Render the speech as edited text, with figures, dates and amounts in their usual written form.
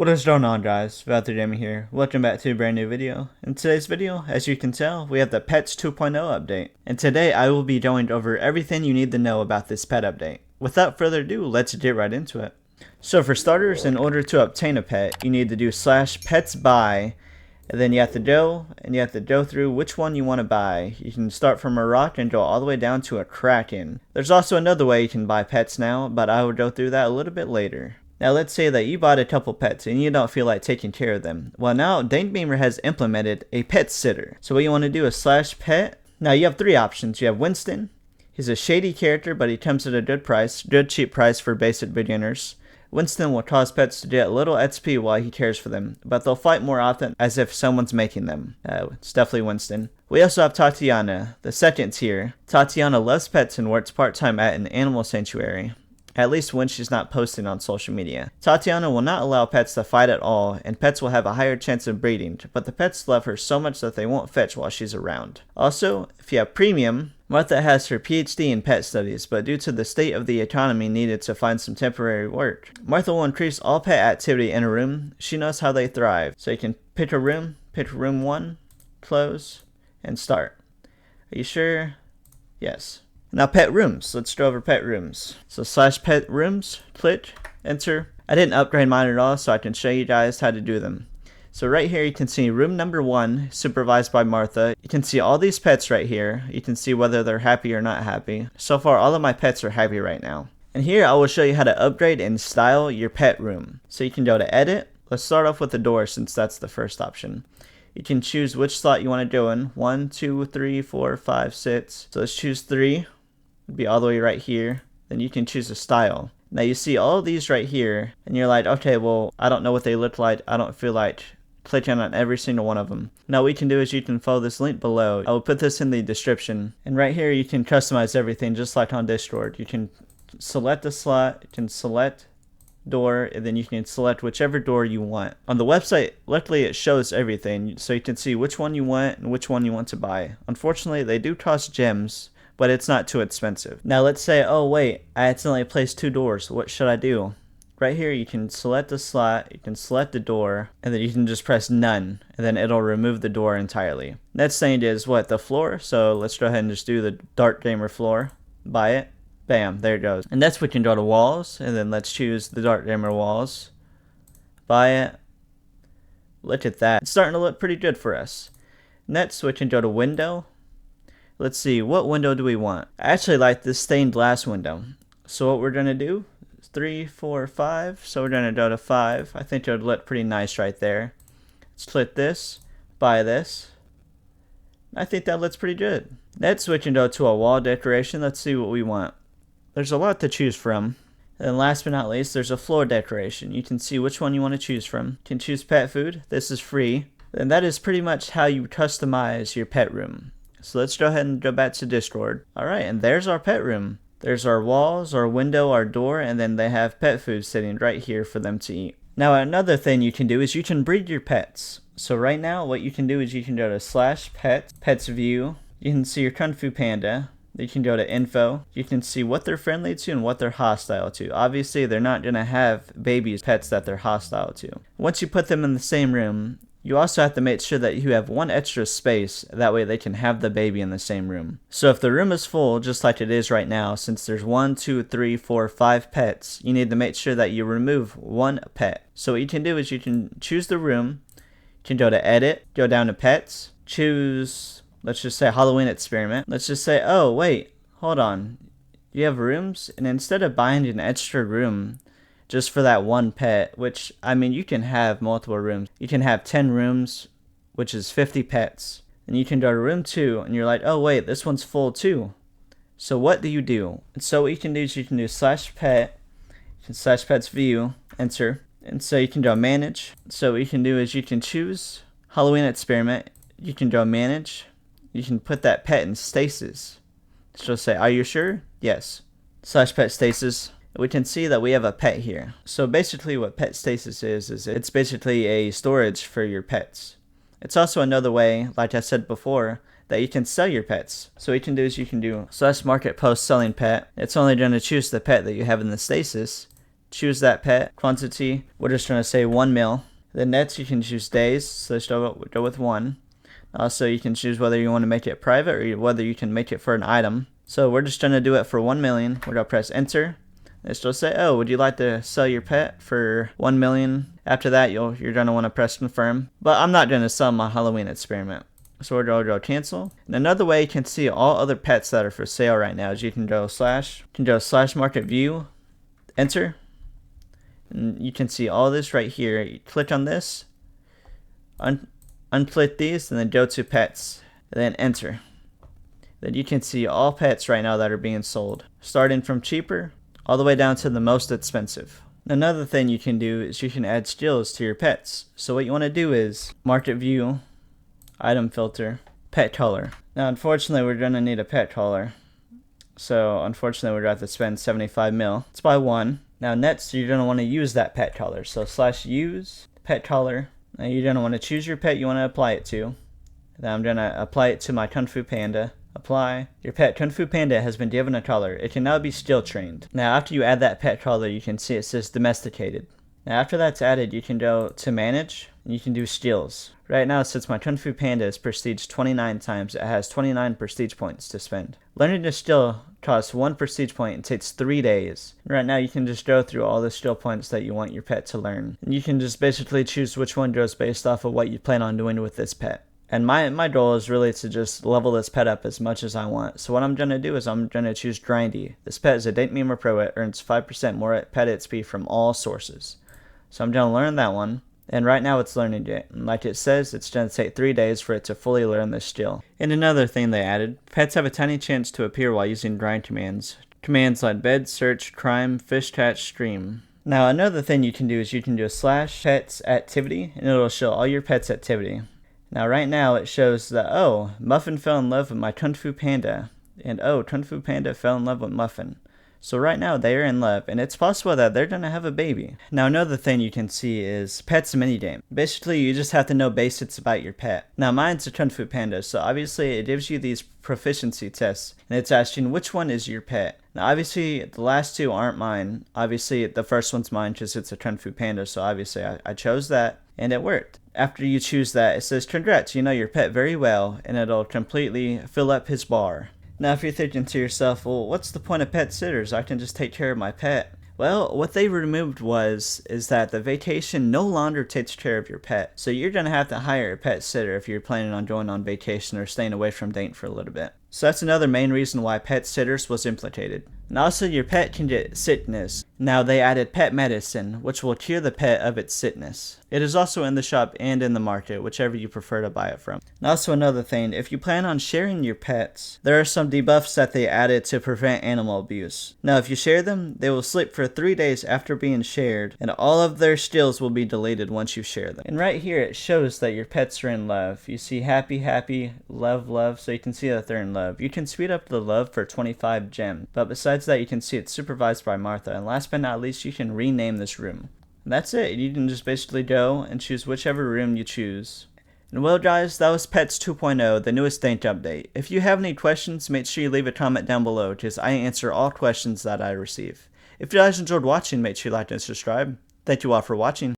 What is going on, guys? Valtteri Gaming here. Welcome back to a brand new video. In today's video, as you can tell, we have the Pets 2.0 update. And today I will be going over everything you need to know about this pet update. Without further ado, let's get right into it. So for starters, in order to obtain a pet, you need to do /petsbuy, and then you have to go through which one you want to buy. You can start from a rock and go all the way down to a kraken. There's also another way you can buy pets now, but I will go through that a little bit later. Now let's say that you bought a couple pets and you don't feel like taking care of them. Well, now Dank has implemented a pet sitter. So what you want to do is /pet. Now you have three options. You have Winston. He's a shady character, but he comes at a good cheap price for basic beginners. Winston will cause pets to get little XP while he cares for them, but they'll fight more often as if someone's making them. It's definitely Winston. We also have Tatiana, the second tier. Tatiana loves pets and works part-time at an animal sanctuary. At least when she's not posting on social media. Tatiana will not allow pets to fight at all, and pets will have a higher chance of breeding, but the pets love her so much that they won't fetch while she's around. Also, if you have Premium, Martha has her PhD in pet studies, but due to the state of the economy needed to find some temporary work. Martha will increase all pet activity in a room. She knows how they thrive. So you can pick a room 1, close, and start. Are you sure? Yes. Now pet rooms, let's go over pet rooms. So /pet rooms, click, enter. I didn't upgrade mine at all, so I can show you guys how to do them. So right here you can see room number 1, supervised by Martha. You can see all these pets right here. You can see whether they're happy or not happy. So far all of my pets are happy right now. And here I will show you how to upgrade and style your pet room. So you can go to edit. Let's start off with the door since that's the first option. You can choose which slot you want to go in. 1, 2, 3, 4, 5, 6. So let's choose 3. Be all the way right here. Then you can choose a style. Now you see all of these right here and you're like, okay, well, I don't know what they look like. I don't feel like clicking on every single one of them. Now what you can do is you can follow this link below. I will put this in the description, and right here you can customize everything just like on Discord. You can select a slot, you can select door, and then you can select whichever door you want. On the website, luckily it shows everything, so you can see which one you want and which one you want to buy. Unfortunately, they do cost gems, but it's not too expensive. Now let's say, oh wait, I accidentally placed 2 doors. What should I do? Right here you can select the slot, you can select the door, and then you can just press none, and then it'll remove the door entirely. Next thing is what? The floor. So let's go ahead and just do the Dark Gamer floor. Buy it. Bam, there it goes. And next we can go to walls, and then let's choose the Dark Gamer walls. Buy it. Look at that. It's starting to look pretty good for us. Next we can go to window. Let's see, what window do we want? I actually like this stained glass window. So what we're going to do is 3, 4, 5. So we're going to go to 5. I think it would look pretty nice right there. Let's click this, buy this. I think that looks pretty good. Next we can go to a wall decoration. Let's see what we want. There's a lot to choose from. And last but not least, there's a floor decoration. You can see which one you want to choose from. You can choose pet food. This is free. And that is pretty much how you customize your pet room. So let's go ahead and go back to Discord. Alright, and there's our pet room. There's our walls, our window, our door, and then they have pet food sitting right here for them to eat. Now another thing you can do is you can breed your pets. So right now what you can do is you can go to /pet, pets view. You can see your Kung Fu Panda. You can go to info. You can see what they're friendly to and what they're hostile to. Obviously they're not going to have babies, pets that they're hostile to. Once you put them in the same room, you also have to make sure that you have 1 extra space, that way they can have the baby in the same room. So if the room is full, just like it is right now, since there's 1, 2, 3, 4, 5 pets, you need to make sure that you remove 1 pet. So what you can do is you can choose the room, you can go to edit, go down to pets, choose, let's just say Halloween experiment. Let's just say, oh wait, hold on, you have rooms, and instead of buying an extra room, just for that 1 pet, which, I mean, you can have multiple rooms. You can have 10 rooms, which is 50 pets. And you can go to room 2, and you're like, oh wait, this one's full too. So what do you do? And so what you can do is you can do /pet, you can /pets view, enter. And so you can go manage. So what you can do is you can choose Halloween experiment. You can go manage. You can put that pet in stasis. So say, are you sure? Yes. /pet stasis. We can see that we have a pet here. So basically what pet stasis is it's basically a storage for your pets. It's also another way, like I said before, that you can sell your pets. So what you can do is you can do /market post selling pet. It's only going to choose the pet that you have in the stasis. choose that pet. Quantity, we're just going to say 1 mil. The nets, you can choose days, so let's go with 1. Also, you can choose whether you want to make it private or whether you can make it for an item. So we're just going to do it for 1 million. We're going to press enter. It's just say, oh, would you like to sell your pet for 1 million? After that, you're going to want to press confirm. But I'm not going to sell my Halloween experiment. So we're going to go cancel. And another way you can see all other pets that are for sale right now is you can go slash market view, enter. And you can see all this right here. You click on this, unclick these, and then go to pets, and then enter. Then you can see all pets right now that are being sold, starting from cheaper all the way down to the most expensive. Another thing you can do is you can add skills to your pets. So what you want to do is market view, item filter, pet color. Now unfortunately we're going to need a pet color. So unfortunately we're going to have to spend 75 mil. It's by 1. Now next you're going to want to use that pet color. So slash use pet color. Now you're going to want to choose your pet you want to apply it to. Then I'm going to apply it to my Kung Fu Panda. Apply. Your pet Kung Fu Panda has been given a color. It can now be skill trained. Now after you add that pet color, you can see it says domesticated. Now after that's added, you can go to manage and you can do skills. Right now, since my Kung Fu Panda is prestige 29 times, it has 29 prestige points to spend. Learning a skill costs 1 prestige point and takes 3 days. Right now you can just go through all the skill points that you want your pet to learn. And you can just basically choose which one goes based off of what you plan on doing with this pet. And my goal is really to just level this pet up as much as I want. So what I'm going to do is I'm going to choose Grindy. This pet is a Dank Memer Pro. It earns 5% more pet XP from all sources. So I'm going to learn that one. And right now it's learning it. And like it says, it's going to take 3 days for it to fully learn this skill. And another thing they added, pets have a tiny chance to appear while using grind commands. Commands like bed, search, crime, fish catch, stream. Now another thing you can do is you can do a slash pets activity and it'll show all your pets activity. Now right now it shows that, oh, Muffin fell in love with my Kung Fu Panda. And oh, Kung Fu Panda fell in love with Muffin. So right now they are in love, and it's possible that they're going to have a baby. Now another thing you can see is Pets minigame. Basically you just have to know basics about your pet. Now mine's a Kung Fu Panda, so obviously it gives you these proficiency tests, and it's asking which one is your pet. Now obviously the last two aren't mine. Obviously the first one's mine because it's a Kung Fu Panda, so obviously I chose that, and it worked. After you choose that, it says congrats, you know your pet very well, and it'll completely fill up his bar. Now if you're thinking to yourself, well, what's the point of pet sitters? I can just take care of my pet. Well, what they removed is that the vacation no longer takes care of your pet. So you're going to have to hire a pet sitter if you're planning on going on vacation or staying away from Dank for a little bit. So that's another main reason why pet sitters was implicated. And also your pet can get sickness. Now they added pet medicine, which will cure the pet of its sickness. It is also in the shop and in the market, whichever you prefer to buy it from. And also another thing, if you plan on sharing your pets, there are some debuffs that they added to prevent animal abuse. Now if you share them, they will sleep for 3 days after being shared, and all of their skills will be deleted once you share them. And right here it shows that your pets are in love. You see happy, happy, love, love, so you can see that they're in love. You can speed up the love for 25 gems, but besides that you can see it's supervised by Martha, and last but not least you can rename this room. And that's it. You can just basically go and choose whichever room you choose. And well guys, that was Pets 2.0, the newest Dank update. If you have any questions, make sure you leave a comment down below, because I answer all questions that I receive. If you guys enjoyed watching, make sure you like and subscribe. Thank you all for watching.